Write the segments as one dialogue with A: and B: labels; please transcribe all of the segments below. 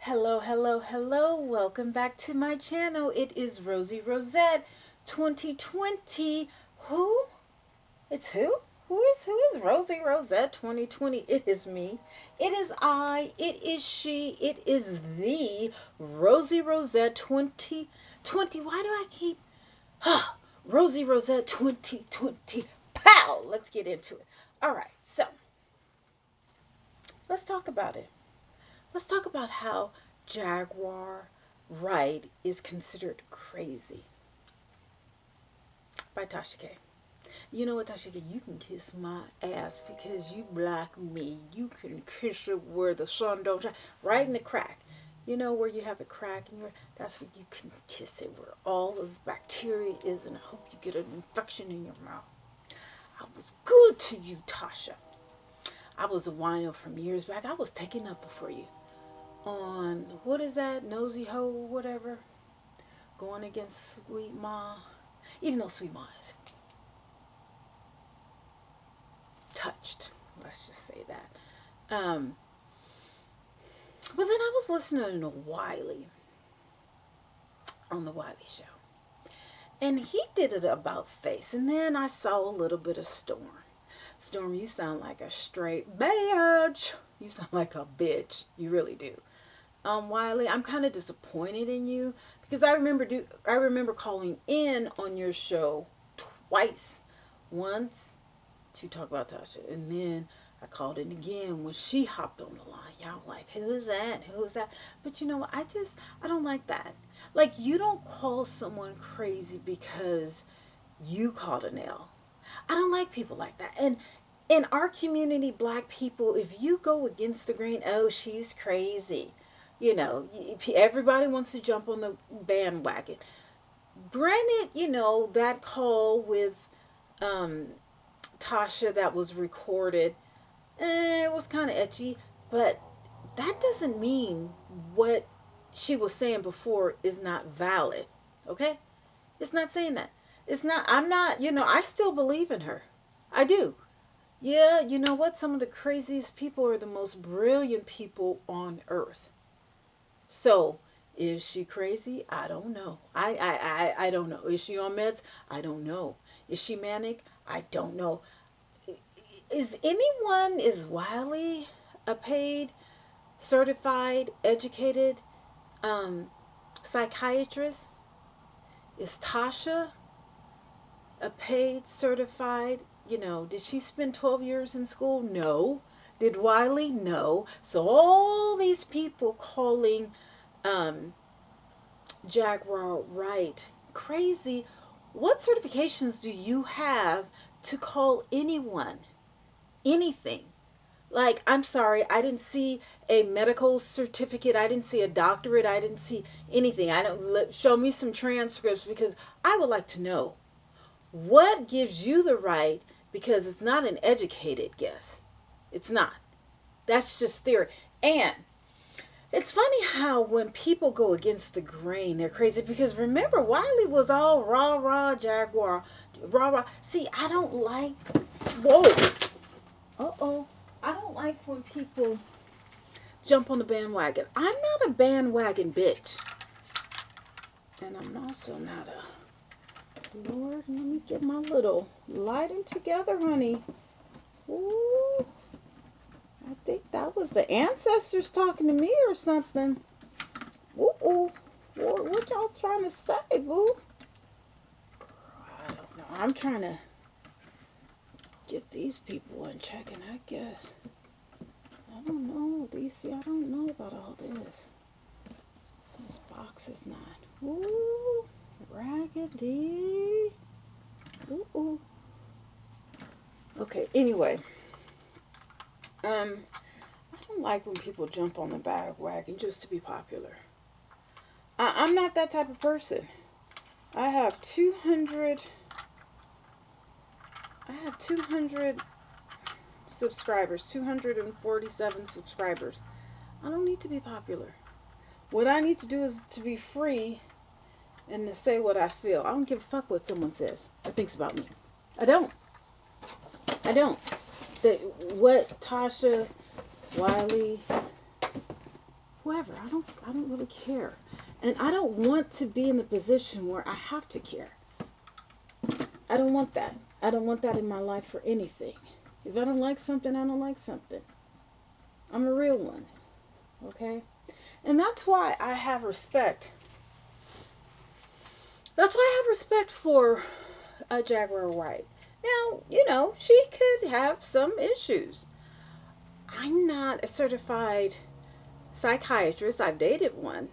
A: Hello, hello, hello. Welcome back to my channel. It is Rosie Rosette 2020. Who? It's who? Who is Rosie Rosette 2020? It is me. It is I. It is she. It is the Rosie Rosette 2020. Why do I keep Rosie Rosette 2020? Pow! Let's get into it. All right. So, let's talk about it. Let's talk about how Jaguar Wright is considered crazy by Tasha K. You know what, Tasha K? You can kiss my ass because you like me. You can kiss it where the sun don't shine, right in the crack. You know where you have a crack in your, that's where you can kiss it, where all of the bacteria is, and I hope you get an infection in your mouth. I was good to you, Tasha. I was a wino from years back. I was taken up before you on, what is that, Nosy Ho, whatever, going against Sweet Ma, even though Sweet Ma is touched, let's just say that. But then I was listening to Wiley on the Wiley Show, and he did it about face, and then I saw a little bit of Storm. Storm, you sound like a straight bitch. You sound like a bitch. You really do. Wiley, I'm kind of disappointed in you because I remember calling in on your show twice. Once to talk about Tasha, and then I called in again when she hopped on the line. Y'all like, who's that? Who's that? But you know what? I don't like that. Like, you don't call someone crazy because you called an L. I don't like people like that. And in our community, black people, if you go against the grain, oh, she's crazy. You know, everybody wants to jump on the bandwagon. Granted, that call with um, Tasha that was recorded, it was kind of etchy, but that doesn't mean what she was saying before is not valid. Okay? It's not saying that. It's not, I'm not, I still believe in her. I do. Yeah, you know what? Some of the craziest people are the most brilliant people on earth. So, is she crazy? I don't know. I don't know. Is she on meds? I don't know. Is she manic? I don't know. Is Wiley a paid, certified, educated psychiatrist? Is Tasha a paid, certified, did she spend 12 years in school? No. Did Wiley? No. So all these people calling um, Jaguar Wright crazy, what certifications do you have to call anyone anything? Like, I'm sorry, I didn't see a medical certificate, I didn't see a doctorate, I didn't see anything. I don't show me some transcripts because I would like to know what gives you the right, because it's not an educated guess. It's not. That's just theory. And it's funny how when people go against the grain, they're crazy because remember, Wiley was all rah rah Jaguar, rah rah. See, I don't like, whoa, uh-oh. I don't like when people jump on the bandwagon. I'm not a bandwagon bitch. And I'm also not a, Lord, let me get my little lighting together, honey. Ooh, I think that was the ancestors talking to me or something. Ooh, ooh. Lord, what y'all trying to say, boo? I don't know. I'm trying to get these people in check, and I guess I don't know, DC. I don't know about all this. This box is not. Ooh, raggedy. Ooh, ooh. Okay. Anyway, I don't like when people jump on the bandwagon just to be popular. I'm not that type of person. I have 200. I have 200 subscribers. 247 subscribers. I don't need to be popular. What I need to do is to be free and to say what I feel. I don't give a fuck what someone says or thinks about me. I don't. I don't. What Tasha, Wiley, whoever. I don't really care. And I don't want to be in the position where I have to care. I don't want that. I don't want that in my life for anything. If I don't like something, I don't like something. I'm a real one. Okay? And that's why I have respect. That's why I have respect for a Jaguar Wright. Now, she could have some issues. I'm not a certified psychiatrist. I've dated one,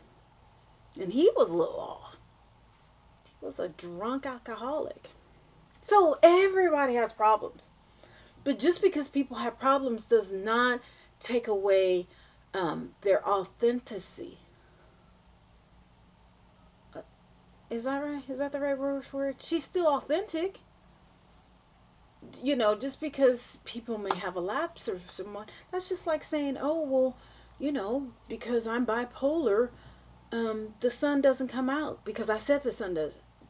A: and he was a little off. He was a drunk alcoholic. So everybody has problems. But just because people have problems does not take away their authenticity. Uh, Is that right? Is that the right word for it? She's still authentic. Just because people may have a lapse or someone, that's just like saying, oh, well, because I'm bipolar, the sun doesn't come out because I said the sun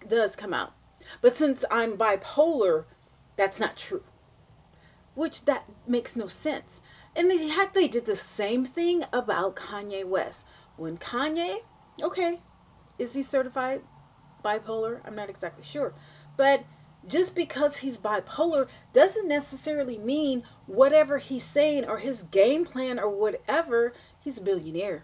A: does come out. But since I'm bipolar, that's not true. Which that makes no sense. And they did the same thing about Kanye West. When Kanye, okay, is he certified bipolar? I'm not exactly sure. But just because he's bipolar doesn't necessarily mean whatever he's saying or his game plan or whatever, he's a billionaire.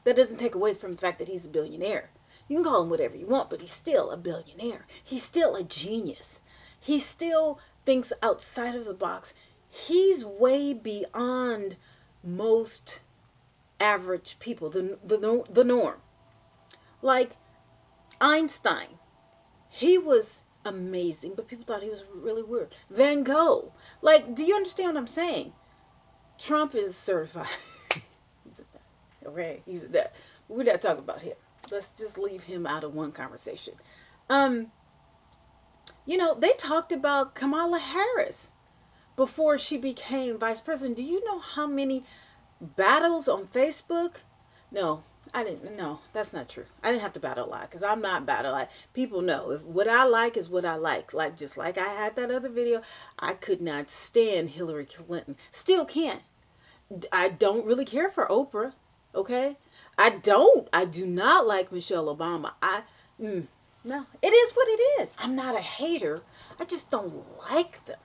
A: That doesn't take away from the fact that he's a billionaire. You can call him whatever you want, but he's still a billionaire. He's still a genius. He still thinks outside of the box. He's way beyond most average people, the norm. Like Einstein, he was amazing, but people thought he was really weird. Van Gogh, like, do you understand what I'm saying? Trump is certified. He's a that. Okay, he's a that. We're not talking about him. Let's just leave him out of one conversation. Um, they talked about Kamala Harris before she became vice president. Do you know how many battles on Facebook? No, I didn't. No, that's not true. I didn't have to battle a lot because I'm not battle. People know if what I like is what I like. Like just like I had that other video, I could not stand Hillary Clinton. Still can't. I don't really care for Oprah. Okay, I don't. I do not like Michelle Obama. No, it is what it is. I'm not a hater. I just don't like them.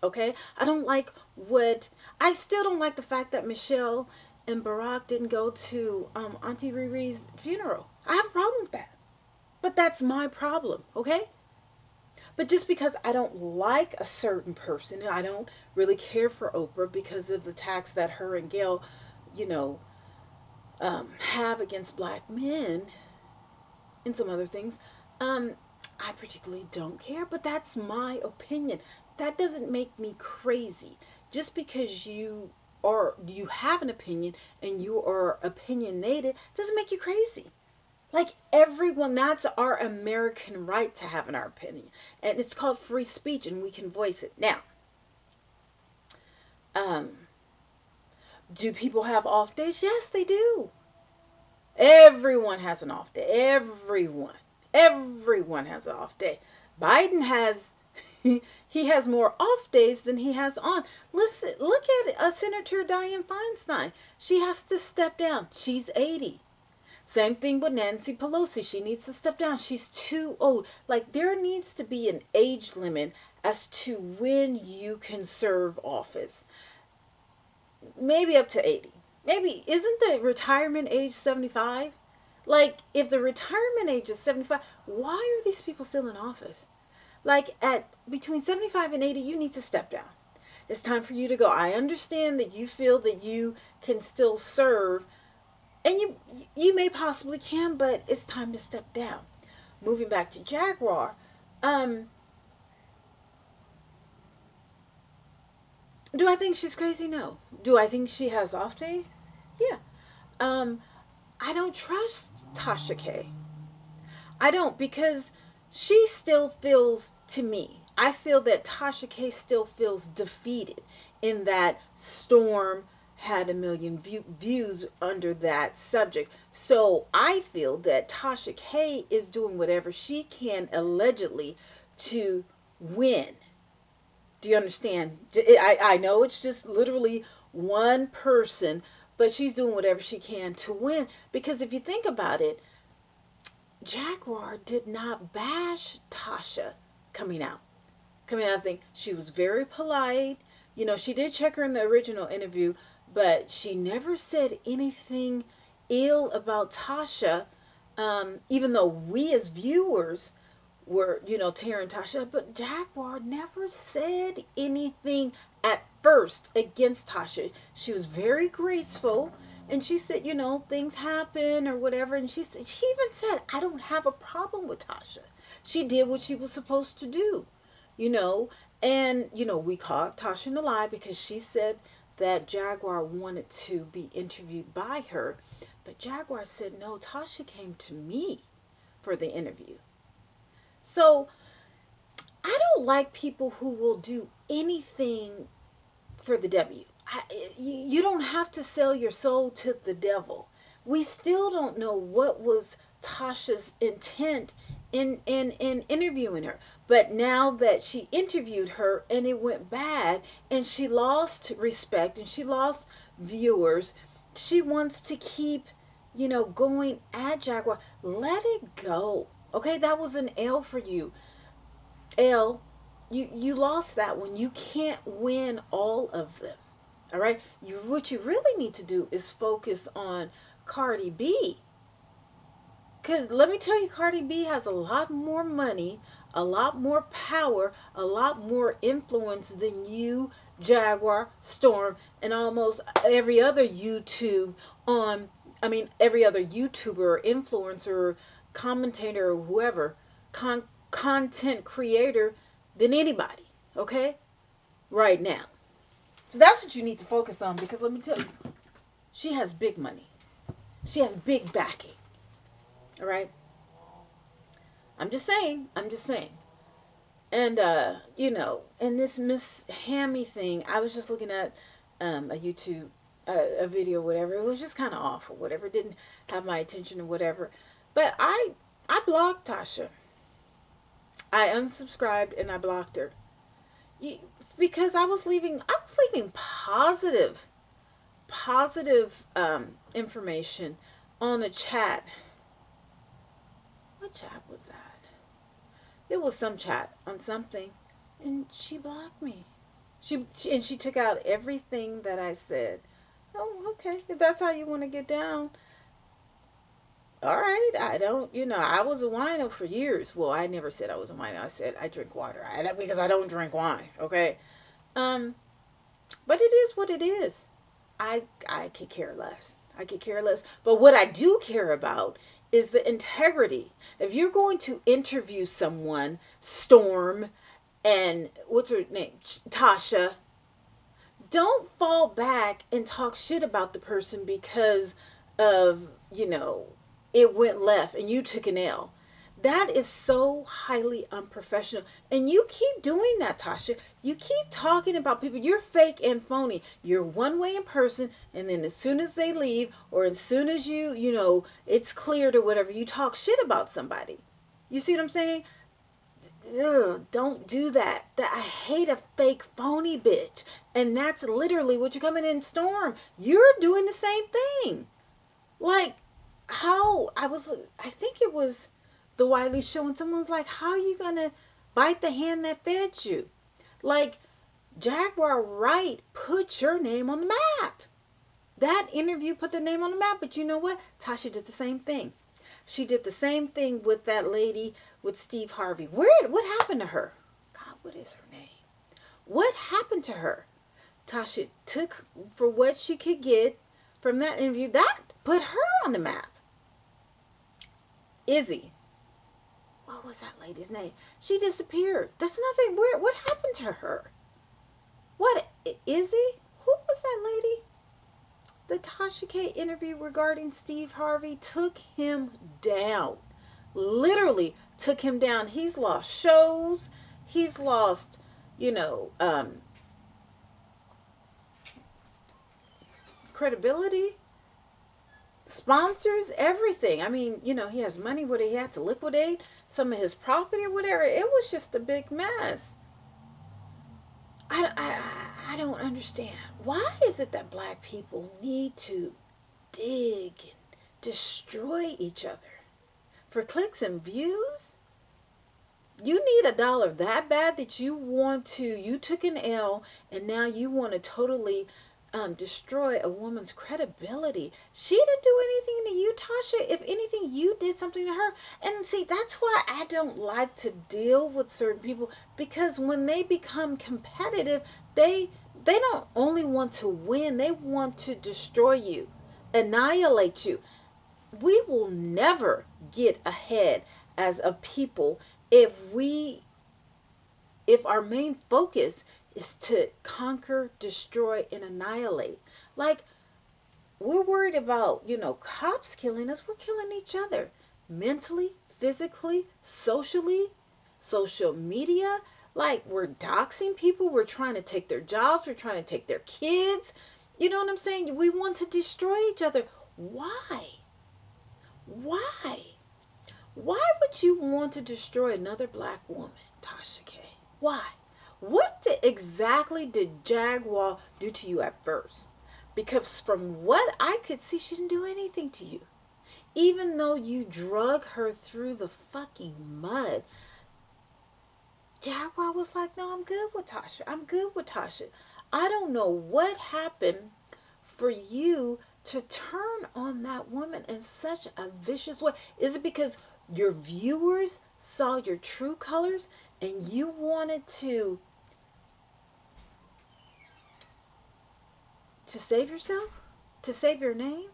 A: Okay, I don't like what. I still don't like the fact that Michelle and Barack didn't go to Auntie Riri's funeral. I have a problem with that. But that's my problem, okay? But just because I don't like a certain person, I don't really care for Oprah because of the attacks that her and Gail, you know, have against black men and some other things, I particularly don't care. But that's my opinion. That doesn't make me crazy. Just because you have an opinion and you are opinionated doesn't make you crazy. Like everyone, that's our American right to have our opinion. And it's called free speech and we can voice it. Now, um, do people have off days? Yes, they do. Everyone has an off day. Everyone. Everyone has an off day. Biden has, he has more off days than he has on. Listen, look at Senator Dianne Feinstein. She has to step down. She's 80. Same thing with Nancy Pelosi. She needs to step down. She's too old. Like, there needs to be an age limit as to when you can serve office. Maybe up to 80. Maybe, isn't the retirement age 75? Like, if the retirement age is 75, why are these people still in office? Like, at between 75 and 80, you need to step down. It's time for you to go. I understand that you feel that you can still serve, and you may possibly can, but it's time to step down. Moving back to Jaguar, do I think she's crazy? No. Do I think she has off days? Yeah. Um, I don't trust Tasha K. I don't, because she still feels, to me, I feel that Tasha K still feels defeated in that Storm had 1 million views under that subject. So I feel that Tasha K is doing whatever she can allegedly to win. Do you understand? I know it's just literally one person, but she's doing whatever she can to win. Because if you think about it, Jaguar did not bash Tasha coming out. I think she was very polite. You know, she did check her in the original interview, but she never said anything ill about Tasha. Even though we as viewers were, tearing Tasha up, but Jaguar never said anything at first against Tasha. She was very graceful, and she said, things happen or whatever, and she even said, I don't have a problem with Tasha. She did what she was supposed to do, you know, and we caught Tasha in a lie because she said that Jaguar wanted to be interviewed by her, but Jaguar said, no, Tasha came to me for the interview. So I don't like people who will do anything for the W. You don't have to sell your soul to the devil. We still don't know what was Tasha's intent in interviewing her. But now that she interviewed her and it went bad and she lost respect and she lost viewers, she wants to keep, going at Jaguar. Let it go. Okay, that was an L for you. L, you lost that one. You can't win all of them. All right? What you really need to do is focus on Cardi B. Because let me tell you, Cardi B has a lot more money, a lot more power, a lot more influence than you, Jaguar, Storm, and almost every other every other YouTuber or influencer, commentator, or whoever, content creator than anybody, okay? Right now. So that's what you need to focus on, because let me tell you, she has big money. She has big backing. All right? I'm just saying. And and this Miss Hammy thing, I was just looking at a YouTube a video, whatever. It was just kind of off or whatever. It didn't have my attention or whatever. But I blocked Tasha. I unsubscribed and I blocked her. Because I was leaving positive information on a chat. What chat was that? It was some chat on something, and she blocked me. She took out everything that I said. Oh, okay. If that's how you want to get down, all right. I don't, I was a wino for years. Well, I never said I was a wino. I said I drink water. Because I don't drink wine. Okay. But it is what it is. I could care less. I could care less. But what I do care about is the integrity. If you're going to interview someone, Storm, and what's her name, Tasha, don't fall back and talk shit about the person because of, it went left and you took an L. That is so highly unprofessional. And you keep doing that, Tasha. You keep talking about people. You're fake and phony. You're one way in person, and then as soon as they leave, or as soon as it's cleared or whatever, you talk shit about somebody. You see what I'm saying? Ugh, don't do that. I hate a fake phony bitch. And that's literally what you're coming in, Storm. You're doing the same thing. Like, I think it was the Wiley show, and someone's like, how are you gonna bite the hand that fed you? Like, Jaguar Wright put your name on the map. That interview put the name on the map. But you know what? Tasha did the same thing. She did the same thing with that lady with Steve Harvey. What happened to her? God, what is her name? What happened to her? Tasha took for what she could get from that interview. That put her on the map. Izzy. What was that lady's name? She disappeared. That's nothing weird. What happened to her? What? Izzy? Who was that lady? The Tasha K interview regarding Steve Harvey took him down. Literally took him down. He's lost shows. He's lost, credibility, sponsors, everything. I mean, he has money where he had to liquidate some of his property or whatever. It was just a big mess. I don't understand. Why is it that black people need to dig and destroy each other for clicks and views? You need $1 that bad that you took an L and now you want to totally destroy a woman's credibility. She didn't do anything to you, Tasha. If anything, you did something to her. And see, that's why I don't like to deal with certain people, because when they become competitive, they don't only want to win, they want to destroy you, annihilate you. We will never get ahead as a people if we if our main focus is to conquer, destroy, and annihilate. Like, we're worried about, cops killing us. We're killing each other mentally, physically, socially, social media. Like, we're doxing people. We're trying to take their jobs. We're trying to take their kids. You know what I'm saying? We want to destroy each other. Why? Why? Why would you want to destroy another black woman, Tasha K? Why? Exactly did Jaguar do to you at first? Because from what I could see, she didn't do anything to you. Even though you drug her through the fucking mud, Jaguar was like, no, I'm good with Tasha. I'm good with Tasha. I don't know what happened for you to turn on that woman in such a vicious way. Is it because your viewers saw your true colors and you wanted to save yourself? To save your name?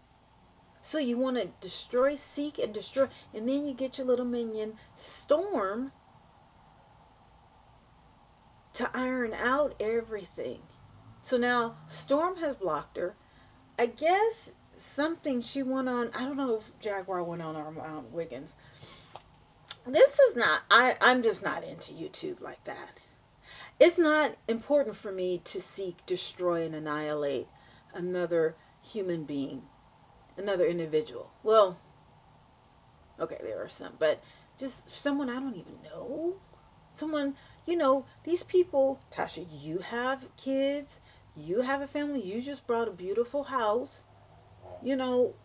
A: So you want to destroy, seek, and destroy, and then you get your little minion Storm to iron out everything. So now Storm has blocked her. I guess something she went on. I don't know if Jaguar went on or Wiggins. This is not. I'm just not into YouTube like that. It's not important for me to seek, destroy, and annihilate another human being, another individual. Well, okay, there are some, but just someone I don't even know. Someone, these people, Tasha, you have kids, you have a family, you just bought a beautiful house. You know,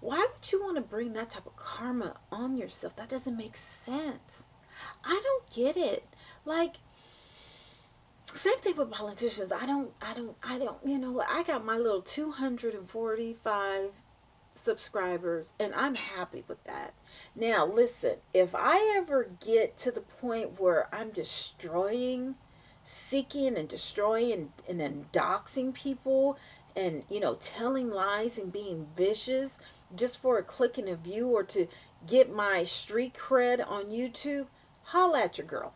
A: why would you want to bring that type of karma on yourself? That doesn't make sense. I don't get it. Like, same thing with politicians. I got my little 245 subscribers and I'm happy with that. Now, listen, if I ever get to the point where I'm destroying, seeking and destroying and then doxing people and, telling lies and being vicious just for a click and a view or to get my street cred on YouTube, holla at your girl.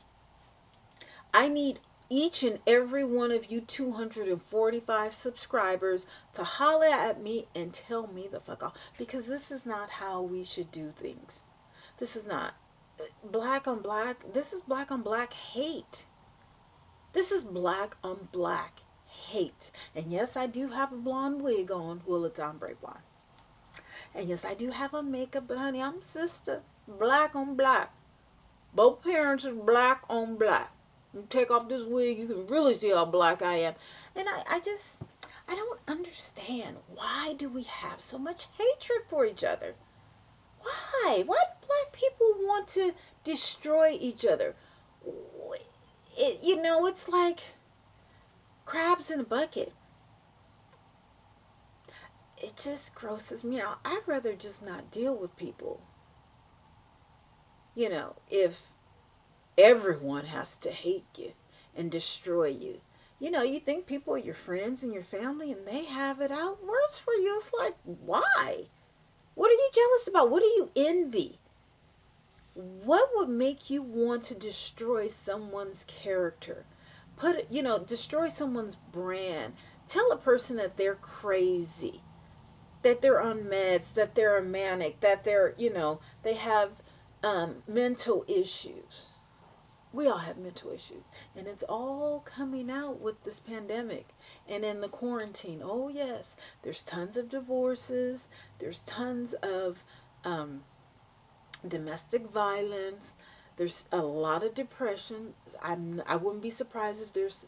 A: I need each and every one of you 245 subscribers to holler at me and tell me the fuck off. Because this is not how we should do things. This is not black on black. This is black on black hate. This is black on black hate. And yes, I do have a blonde wig on. Well, it's ombre blonde. And yes, I do have on makeup, but honey, I'm sister. Black on black. Both parents are black on black. You take off this wig, you can really see how black I am. And I don't understand. Why do we have so much hatred for each other? Why? Why do black people want to destroy each other? It's like crabs in a bucket. It just grosses me out. I'd rather just not deal with people. If everyone has to hate you and destroy you. You think people are your friends and your family and they have it out worse for you. It's like, why? What are you jealous about? What do you envy? What would make you want to destroy someone's character? Destroy someone's brand. Tell a person that they're crazy, that they're on meds, that they're manic, that they have mental issues. We all have mental issues, and it's all coming out with this pandemic and in the quarantine. Oh yes, there's tons of divorces, there's tons of domestic violence, there's a lot of depression. I wouldn't be surprised if there's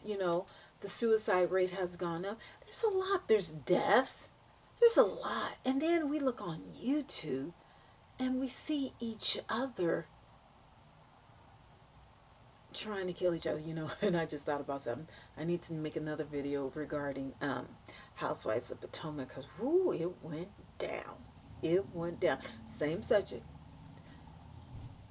A: The suicide rate has gone up. There's a lot. There's deaths. There's a lot. And then we look on YouTube and we see each other trying to kill each other, and I just thought about something. I need to make another video regarding Housewives of Potomac, because whoo, it went down. It went down. Same subject.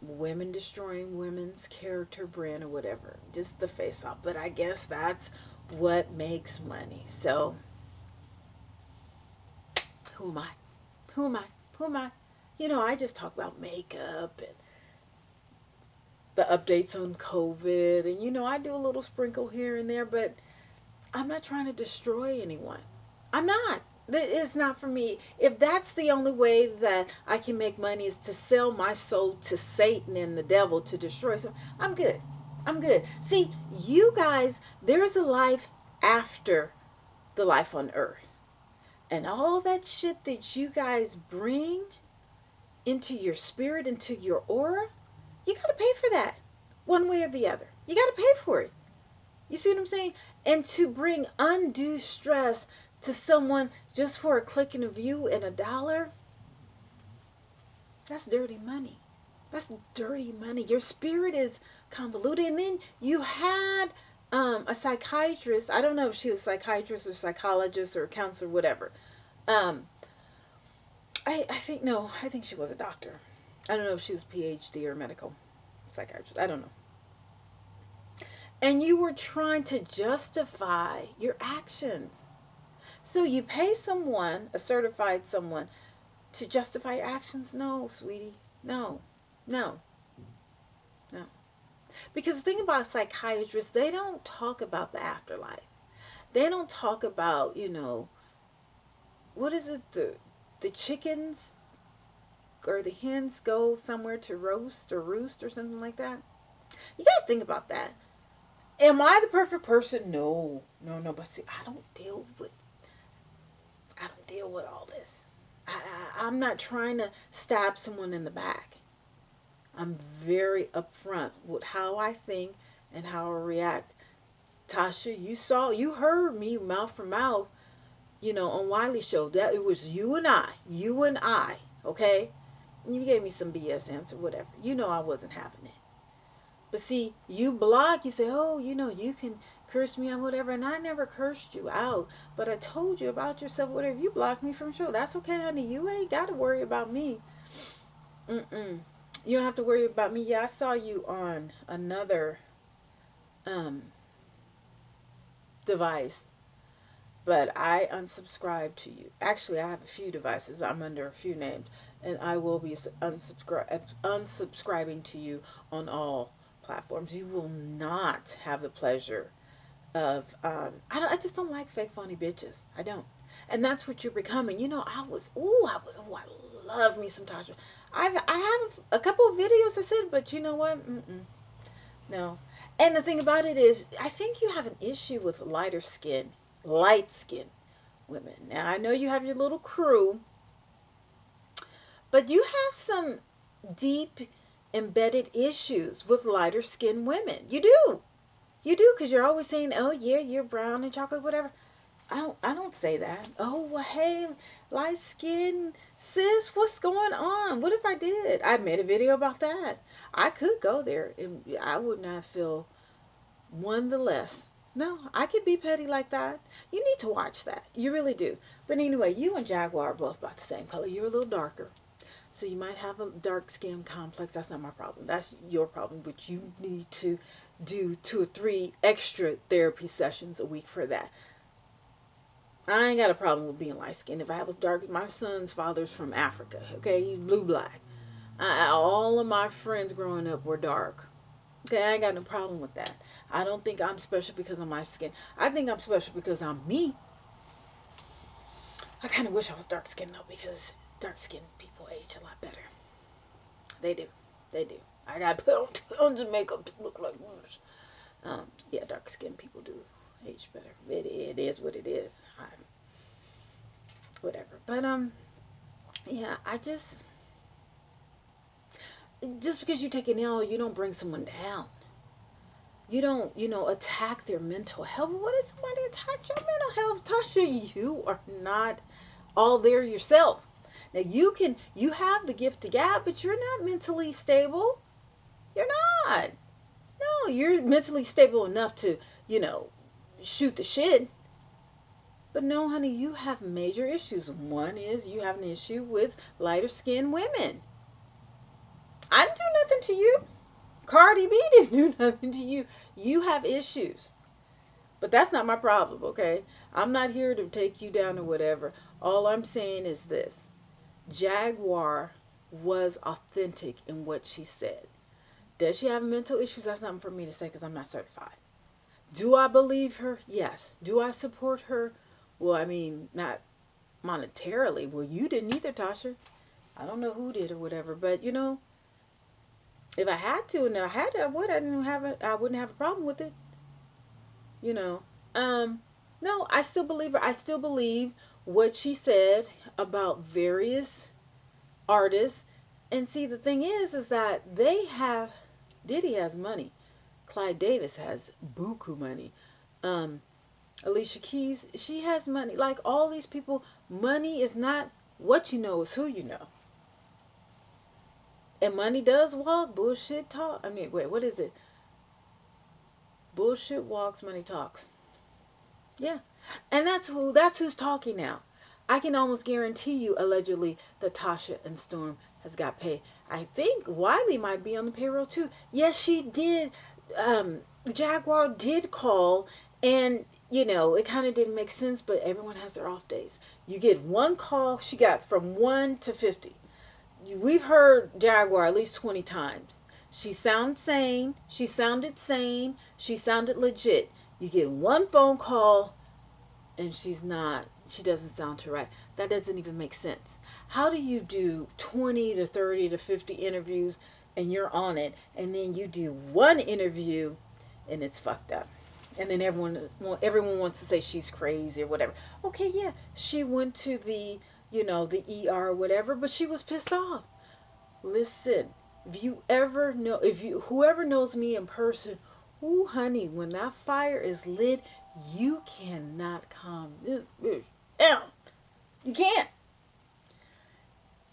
A: Women destroying women's character, brand, or whatever. Just the face off. But I guess that's what makes money. So, who am I? Who am I? Who am I? I just talk about makeup and the updates on COVID. And, I do a little sprinkle here and there, but I'm not trying to destroy anyone. I'm not. It's not for me. If that's the only way that I can make money is to sell my soul to Satan and the devil to destroy some, I'm good. I'm good. See, you guys, there's a life after the life on earth. And all that shit that you guys bring into your spirit, into your aura, you got to pay for that one way or the other. You got to pay for it. You see what I'm saying? And to bring undue stress to someone just for a click and a view and $1, that's dirty money. That's dirty money. Your spirit is convoluted. And then you had a psychiatrist. I don't know if she was a psychiatrist or psychologist or counselor, whatever. I think she was a doctor. I don't know if she was PhD or medical psychiatrist. I don't know. And you were trying to justify your actions. So you pay someone, a certified someone, to justify your actions? No, sweetie. No. No. No. Because the thing about psychiatrists, they don't talk about the afterlife. They don't talk about, what is it, the chickens or the hens go somewhere to roast or roost or something like that? You got to think about that. Am I the perfect person? No. No. But see, I don't deal with all this. I'm not trying to stab someone in the back. I'm very upfront with how I think and how I react. Tasha, you heard me mouth for mouth, on Wiley's show. That it was you and I, okay? And you gave me some BS answer, whatever. I wasn't having it. But see, you block, you say, oh, you can curse me on whatever, and I never cursed you out, but I told you about yourself, whatever. You blocked me from show. That's okay, honey. You ain't got to worry about me. You don't have to worry about me. Yeah, I saw you on another device, but I unsubscribed to you. Actually, I have a few devices. I'm under a few names, and I will be unsubscribing to you on all platforms. You will not have the pleasure of I just don't like fake phony bitches. I don't. And that's what you're becoming. I love me some Tasha. I have a couple of videos I said, but you know what? No. And the thing about it is, I think you have an issue with light skin women. Now I know you have your little crew, but you have some deep embedded issues with lighter skinned women. You do, because you're always saying, oh yeah, you're brown and chocolate, whatever. I don't say that. Oh, well, hey, light skin sis, what's going on? What if I did? I made a video about that. I could go there and I would not feel one the less. No, I could be petty like that. You need to watch that. You really do. But anyway, you and Jaguar are both about the same color. You're a little darker. So you might have a dark skin complex. That's not my problem. That's your problem. But you need to do 2 or 3 extra therapy sessions a week for that. I ain't got a problem with being light skinned. If I was dark, my son's father's from Africa. Okay, he's blue black. All of my friends growing up were dark. Okay, I ain't got no problem with that. I don't think I'm special because of my skin. I think I'm special because I'm me. I kind of wish I was dark skinned though, because dark skinned people age a lot better. They do. I got to put on tons of makeup to look like this. Yeah, dark skinned people do age better. It is what it is. Whatever. But yeah, I just because you take an L, you don't bring someone down. attack their mental health. What if somebody attacked your mental health, Tasha? You are not all there yourself. Now you have the gift of gab, but you're not mentally stable. You're not. No, you're mentally stable enough to, you know, shoot the shit. But no, honey, you have major issues. One is you have an issue with lighter skinned women. I didn't do nothing to you. Cardi B didn't do nothing to you. You have issues. But that's not my problem, okay? I'm not here to take you down or whatever. All I'm saying is this: Jaguar was authentic in what she said. Does she have mental issues? That's nothing for me to say because I'm not certified. Do I believe her? Yes. Do I support her? Well, I mean, not monetarily. Well, you didn't either, Tasha. I don't know who did or whatever, but if I had to and I had to, I would. I wouldn't have a problem with it. You know. Um, no, I still believe her. I still believe what she said about various artists. And see, the thing is that they have. Diddy has money. Clyde Davis has buku money. Um, Alicia Keys, she has money. Like all these people, money is not what you know, is who you know. And money does walk, bullshit talk. I mean, wait, what is it? Bullshit walks, money talks. Yeah. And that's who's talking now. I can almost guarantee you allegedly that Tasha and Storm has got paid. I think Wiley might be on the payroll too. Yes, she did. Jaguar did call, and it kind of didn't make sense, but everyone has their off days. You get one call, she got from 1 to 50. We've heard Jaguar at least 20 times. She sounded sane. She sounded sane. She sounded legit. You get one phone call and she's not. She doesn't sound too right. That doesn't even make sense. How do you do 20 to 30 to 50 interviews and you're on it, and then you do one interview and it's fucked up? And then everyone wants to say she's crazy or whatever. Okay, yeah, she went to the ER or whatever, but she was pissed off. Listen, if you whoever knows me in person, ooh honey, when that fire is lit, you cannot calm this bitch down. You can't.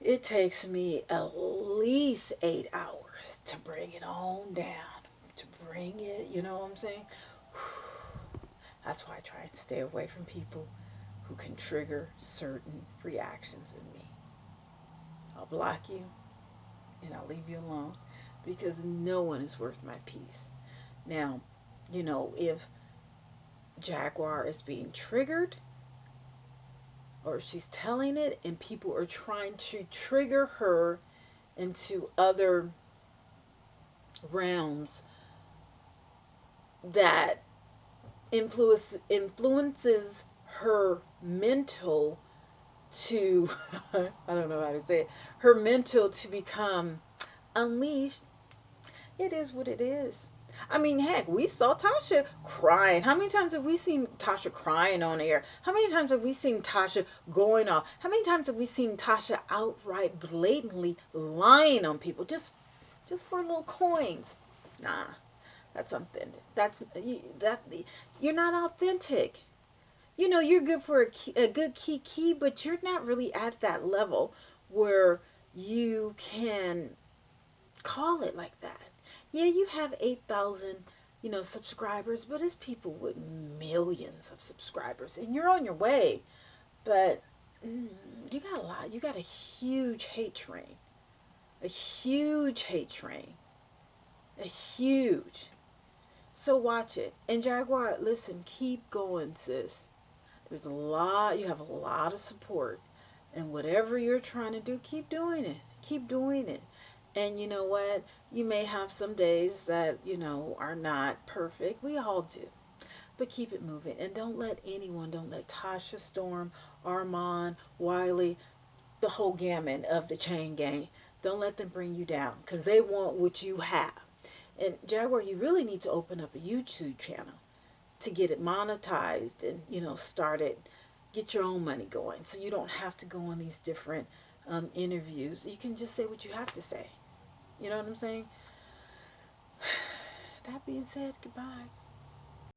A: It takes me at least 8 hours to bring it on down. To bring it, you know what I'm saying? That's why I try and stay away from people who can trigger certain reactions in me. I'll block you and I'll leave you alone because no one is worth my peace. Now, if Jaguar is being triggered or she's telling it and people are trying to trigger her into other realms that influences her mental to I don't know how to say it, her mental to become unleashed. It is what it is. I mean, heck, we saw Tasha crying. How many times have we seen Tasha crying on air? How many times have we seen Tasha going off? How many times have we seen Tasha outright blatantly lying on people just for little coins? Nah, that's something. That you're not authentic. You're good for a good key, but you're not really at that level where you can call it like that. Yeah, you have 8,000, subscribers, but it's people with millions of subscribers, and you're on your way. But you got a lot. You got a huge hate train, a huge hate train, a huge. So watch it. And Jaguar, listen, keep going, sis. There's a lot. You have a lot of support, and whatever you're trying to do, keep doing it. Keep doing it. And you know what? You may have some days that, are not perfect. We all do. But keep it moving. And don't let Tasha, Storm, Armand, Wiley, the whole gamut of the chain gang, don't let them bring you down because they want what you have. And Jaguar, you really need to open up a YouTube channel to get it monetized and, start it, get your own money going. So you don't have to go on these different interviews. You can just say what you have to say. You know what I'm saying? That being said, goodbye.